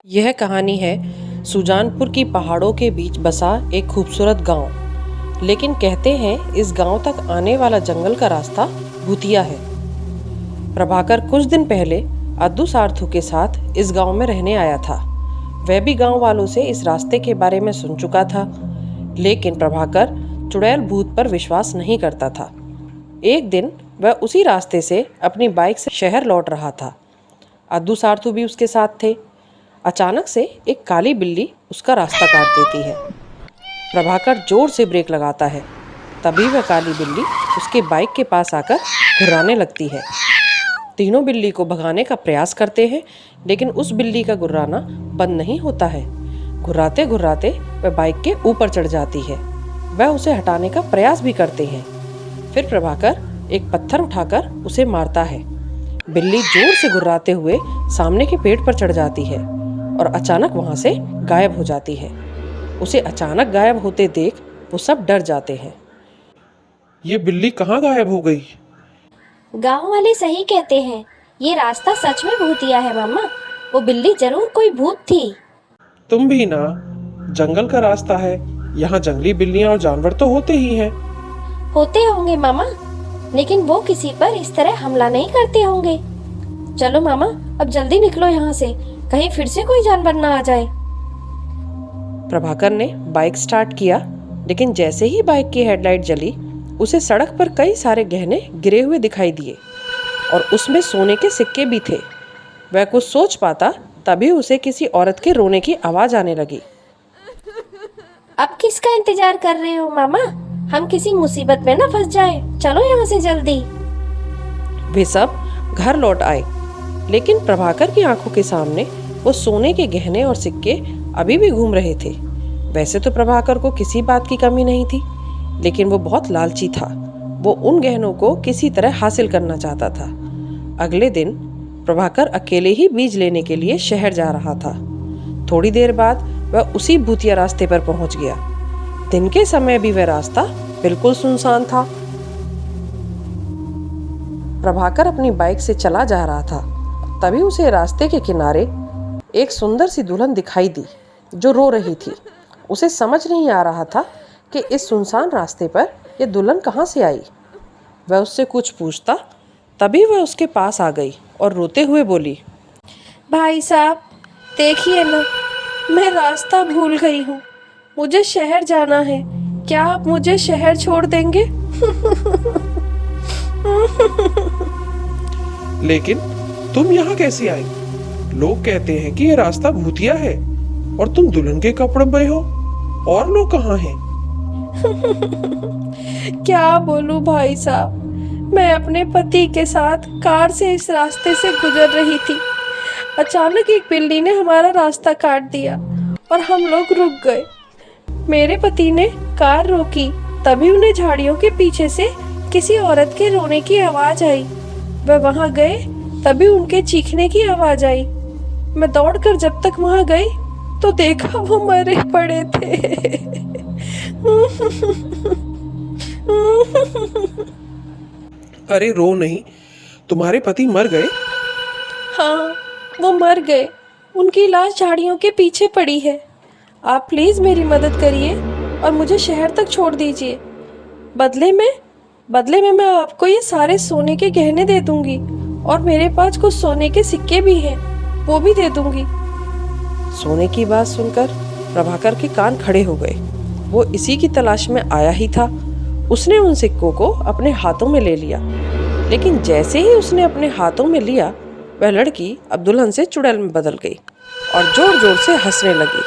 यह कहानी है सुजानपुर की पहाड़ों के बीच बसा एक खूबसूरत गांव। लेकिन कहते हैं इस गांव तक आने वाला जंगल का रास्ता भूतिया है। प्रभाकर कुछ दिन पहले अद्दू सार्थू के साथ इस गांव में रहने आया था। वह भी गांव वालों से इस रास्ते के बारे में सुन चुका था, लेकिन प्रभाकर चुड़ैल भूत पर विश्वास नहीं करता था। एक दिन वह उसी रास्ते से अपनी बाइक से शहर लौट रहा था। अद्दू सार्थू भी उसके साथ थे। अचानक से एक काली बिल्ली उसका रास्ता काट देती है। प्रभाकर जोर से ब्रेक लगाता है। तभी वह काली बिल्ली उसके बाइक के पास आकर घुर्राने लगती है। तीनों बिल्ली को भगाने का प्रयास करते हैं, लेकिन उस बिल्ली का गुर्राना बंद नहीं होता है। घुर्राते घुर्राते वह बाइक के ऊपर चढ़ जाती है। वह उसे हटाने का प्रयास भी करते हैं। फिर प्रभाकर एक पत्थर उठाकर उसे मारता है। बिल्ली जोर से गुर्राते हुए सामने के पेड़ पर चढ़ जाती है और अचानक वहां से गायब हो जाती है। उसे अचानक गायब होते देख वो सब डर जाते हैं। ये बिल्ली कहाँ गायब हो गई? गांव वाले सही कहते हैं, ये रास्ता सच में भूतिया है मामा। वो बिल्ली जरूर कोई भूत थी। तुम भी ना, जंगल का रास्ता है, यहाँ जंगली बिल्लियाँ और जानवर तो होते ही हैं। होते होंगे मामा, लेकिन वो किसी पर इस तरह हमला नहीं करते होंगे। चलो मामा, अब जल्दी निकलो यहाँ से, कहीं फिर से कोई जानवर ना आ जाए। प्रभाकर ने बाइक स्टार्ट किया, लेकिन जैसे ही बाइक की हेडलाइट जली, उसे सड़क पर कई सारे गहने गिरे हुए दिखाई दिए और उसमें सोने के सिक्के भी थे। वह कुछ सोच पाता तभी उसे किसी औरत के रोने की आवाज आने लगी। अब किसका इंतजार कर रहे हो मामा? हम किसी मुसीबत में ना फंस जाए। चलो यहाँ से जल्दी। वे सब घर लौट आए, लेकिन प्रभाकर की आंखों के सामने वो सोने के गहने और सिक्के अभी भी घूम रहे थे। वैसे तो प्रभाकर को किसी बात की कमी नहीं थी, लेकिन वो बहुत लालची था। वो उन गहनों को किसी तरह हासिल करना चाहता था। अगले दिन प्रभाकर अकेले ही बीज लेने के लिए शहर जा रहा था। थोड़ी देर बाद वह उसी भूतिया रास्ते पर पहुंच गया। दिन के समय भी वह रास्ता बिल्कुल सुनसान था। प्रभाकर अपनी बाइक से चला जा रहा था, तभी उसे रास्ते के किनारे एक सुंदर सी दुल्हन दिखाई दी जो रो रही थी। उसे समझ नहीं आ रहा था कि इस सुनसान रास्ते पर यह दुल्हन कहाँ से आई। वह उससे कुछ पूछता, तभी वह उसके पास आ गई और रोते हुए बोली, भाई साहब, देखिए ना, मैं रास्ता भूल गई हूँ। मुझे शहर जाना है, क्या आप मुझे शहर छोड़ देंगे? लेकिन तुम यहाँ कैसे आई? लोग कहते हैं कि ये रास्ता भूतिया है और तुम दुल्हन के कपड़े में हो। और लोग कहाँ हैं? क्या बोलूं भाई साहब, मैं अपने पति के साथ कार से इस रास्ते से गुजर रही थी। अचानक एक बिल्ली ने हमारा रास्ता काट दिया और हम लोग रुक गए। मेरे पति ने कार रोकी, तभी उन्हें झाड़ियों के पीछे से किसी औरत के रोने की आवाज आई। वह वहां गए, तभी उनके चीखने की आवाज आई। मैं दौड़कर जब तक वहां गई तो देखा वो मरे पड़े थे। अरे रो नहीं, तुम्हारे पति मर गए? हाँ, वो मर गए। उनकी लाश झाड़ियों के पीछे पड़ी है। आप प्लीज मेरी मदद करिए और मुझे शहर तक छोड़ दीजिए। बदले में मैं आपको ये सारे सोने के गहने दे दूंगी और मेरे पास कुछ सोने के सिक्के भी हैं, वो भी दे दूंगी। सोने की बात सुनकर प्रभाकर के कान खड़े हो गए। वो इसी की तलाश में आया ही था। उसने उन सिक्कों को अपने हाथों में ले लिया, लेकिन जैसे ही उसने अपने हाथों में लिया, वह लड़की अब दुल्हन से चुड़ैल में बदल गई और जोर जोर से हंसने लगी।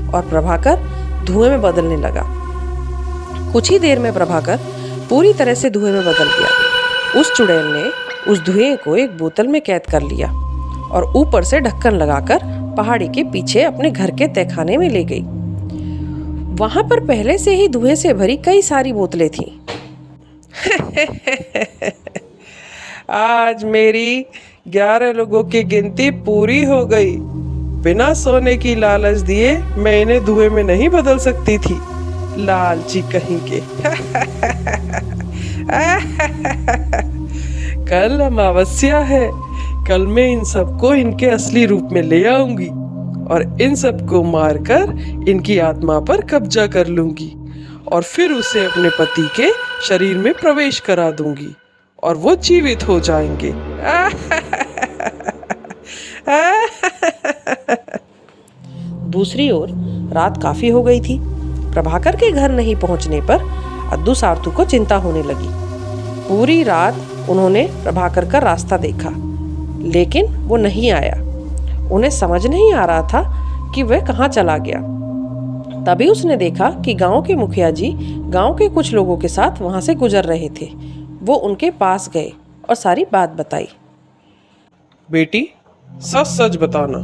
और प्रभाकर धुएं में बदलने लगा। कुछ ही देर में प्रभाकर पूरी तरह से धुएं में बदल गया। उस चुड़ैल ने उस धुएं को एक बोतल में कैद कर लिया और ऊपर से ढक्कन लगाकर पहाड़ी के पीछे अपने घर के तहखाने में ले गई। वहां पर पहले से ही धुएं से भरी कई सारी बोतलें थीं। आज मेरी 11 लोगों की गिनती पूरी हो गई। बिना सोने की लालच दिए मैं इन्हें धुएं में नहीं बदल सकती थी। लालची कहीं के। कल अमावस्या है। कल मैं इन सबको इनके असली रूप में ले आऊंगी और इन सबको मारकर इनकी आत्मा पर कब्जा कर लूंगी और फिर उसे अपने पति के शरीर में प्रवेश करा दूंगी और वो जीवित हो जाएंगे। दूसरी ओर रात काफी हो गई थी। प्रभाकर के घर नहीं पहुंचने पर अद्दू सार्थू को चिंता होने लगी। पूरी रात उन्होंने प्रभाकर का रास्ता देखा, लेकिन वो नहीं आया। उन्हें समझ नहीं आ रहा था कि वह कहाँ चला गया। तभी उसने देखा कि गांव के मुखिया जी गांव के कुछ लोगों के साथ वहां से गुजर रहे थे। वो उनके पास गए और सारी बात बताई। बेटी, सच सच बताना,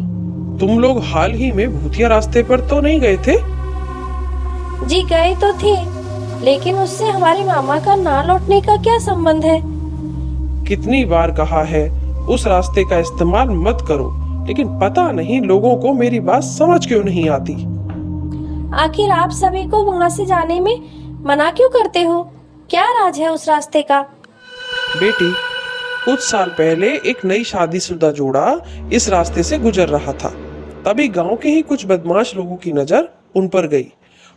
तुम लोग हाल ही में भूतिया रास्ते पर तो नहीं गए थे? जी गए तो थे, लेकिन उससे हमारे मामा का ना लौटने का क्या संबंध है? कितनी बार कहा है उस रास्ते का इस्तेमाल मत करो, लेकिन पता नहीं लोगों को मेरी बात समझ क्यों नहीं आती। आखिर आप सभी को वहाँ से जाने में मना क्यों करते हो? क्या राज है उस रास्ते का? बेटी, कुछ साल पहले एक नई शादीशुदा जोड़ा इस रास्ते से गुजर रहा था। तभी गांव के ही कुछ बदमाश लोगों की नजर उन पर गई।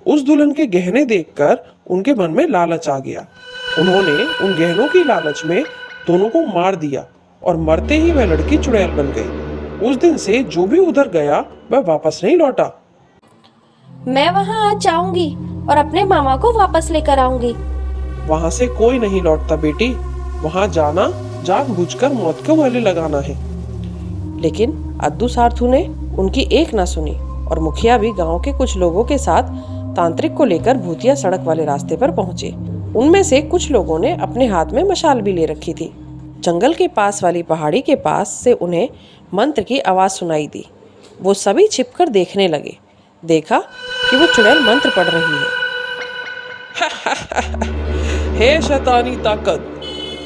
उस दुल्हन के गहने देखकर उनके मन में लालच आ गया। उन्होंने उन गहनों की लालच में दोनों को मार दिया और मरते ही वह लड़की चुड़ैल बन गई। उस दिन से जो भी उधर गया वह वापस नहीं लौटा। मैं वहाँ आज जाऊंगी और अपने मामा को वापस लेकर आऊंगी। वहां से कोई नहीं लौटता बेटी। वहां जाना जानबूझकर मौत को गले लगाना है। लेकिन अद्दू सार्थू ने उनकी एक न सुनी और मुखिया भी गांव के कुछ लोगों के साथ तांत्रिक को लेकर भूतिया सड़क वाले रास्ते पर पहुंचे। उनमें से कुछ लोगों ने अपने हाथ में मशाल भी ले रखी थी। जंगल के पास वाली पहाड़ी के पास से उन्हें मंत्र की आवाज सुनाई दी। वो सभी छिपकर देखने लगे। देखा कि वो चुड़ैल मंत्र पढ़ रही है। हे शैतानी ताकत,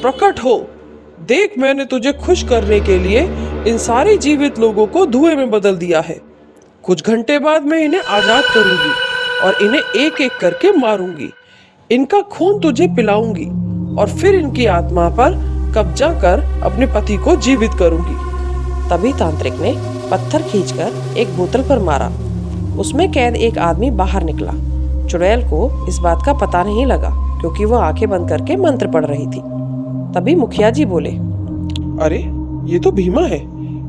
प्रकट हो। देख, मैंने तुझे खुश करने के लिए इन सारे जीवित लोगों को धुएं में बदल दिया है। कुछ घंटे बाद मैं इन्हें आजाद करूंगी और इन्हें एक एक करके मारूंगी। इनका खून तुझे पिलाऊंगी और फिर इनकी आत्मा पर कब्जा कर अपने पति को जीवित करूंगी। तभी तांत्रिक ने पत्थर खींचकर एक बोतल पर मारा। उसमें कैद एक आदमी बाहर निकला। चुड़ैल को इस बात का पता नहीं लगा, क्योंकि वो आंखें बंद करके मंत्र पढ़ रही थी। तभी मुखिया जी बोले, अरे ये तो भीमा है।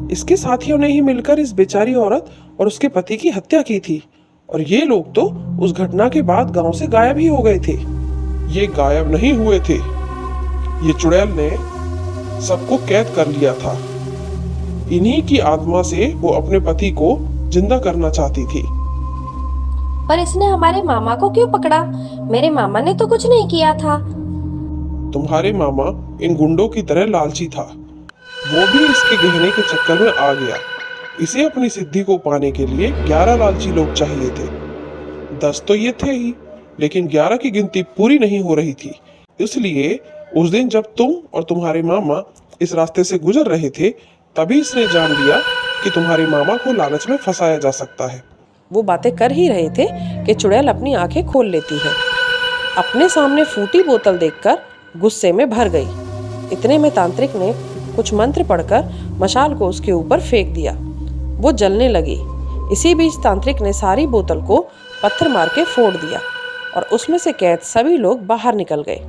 इसके साथियों ने ही मिलकर इस बेचारी औरत और उसके पति की हत्या की थी और ये लोग तो उस घटना के बाद गांव से गायब ही हो गए थे। ये गायब नहीं हुए थे, ये चुड़ैल ने सबको कैद कर लिया था। इन्हीं की आत्मा से वो अपने पति को जिंदा करना चाहती थी। पर इसने हमारे मामा को क्यों पकड़ा? मेरे मामा ने तो कुछ नहीं किया था। तुम्हारे मामा इन गुंडों की तरह लालची था। वो भी इसके गहने के चक्कर में आ गया। इसे अपनी सिद्धि को पाने के लिए 11 लालची लोग चाहिए थे। 10 तो ये थे ही, लेकिन 11 की गिनती पूरी नहीं हो रही थी। इसलिए उस दिन जब तुम और तुम्हारे मामा इस रास्ते से गुजर रहे थे, तभी इसने जान लिया कि तुम्हारे मामा को लालच में फंसाया जा सकता है। वो बातें कर ही रहे थे कि चुड़ैल अपनी आंखें खोल लेती है। अपने सामने फूटी बोतल देखकर गुस्से में भर गई। इतने में तांत्रिक ने कुछ मंत्र पढ़कर मशाल को उसके ऊपर फेंक दिया। वो जलने लगी। इसी बीच तांत्रिक ने सारी बोतल को पत्थर मार के फोड़ दिया और उसमें से कैद सभी लोग बाहर निकल गए।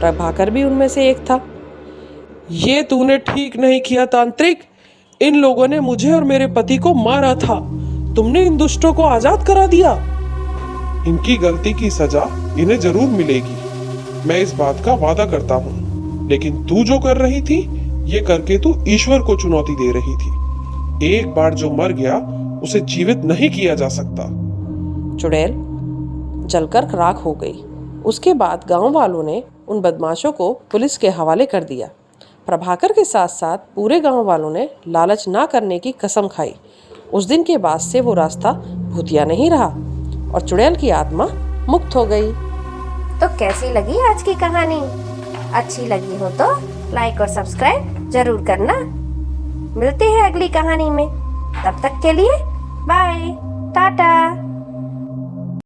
प्रभाकर भी उनमें से एक था। ये तूने ठीक नहीं किया तांत्रिक। इन लोगों ने मुझे और मेरे पति को मारा था। तुमने इन दुष्टों को आजाद करा दिया। इनकी गलती की सजा इन्हें जरूर मिलेगी, मैं इस बात का वादा करता हूँ। लेकिन तू जो कर रही थी, ये करके तू ईश्वर को चुनौती दे रही थी। एक बार जो मर गया उसे जीवित नहीं किया जा सकता। चुड़ैल जलकर राख हो गई। उसके बाद गांव वालों ने उन बदमाशों को पुलिस के हवाले कर दिया। प्रभाकर के साथ साथ पूरे गांव वालों ने लालच ना करने की कसम खाई। उस दिन के बाद से वो रास्ता भूतिया नहीं रहा और चुड़ैल की आत्मा मुक्त हो गई। तो कैसी लगी आज की कहानी? अच्छी लगी हो तो लाइक और सब्सक्राइब जरूर करना। मिलते हैं अगली कहानी में। तब तक के लिए बाय, टाटा।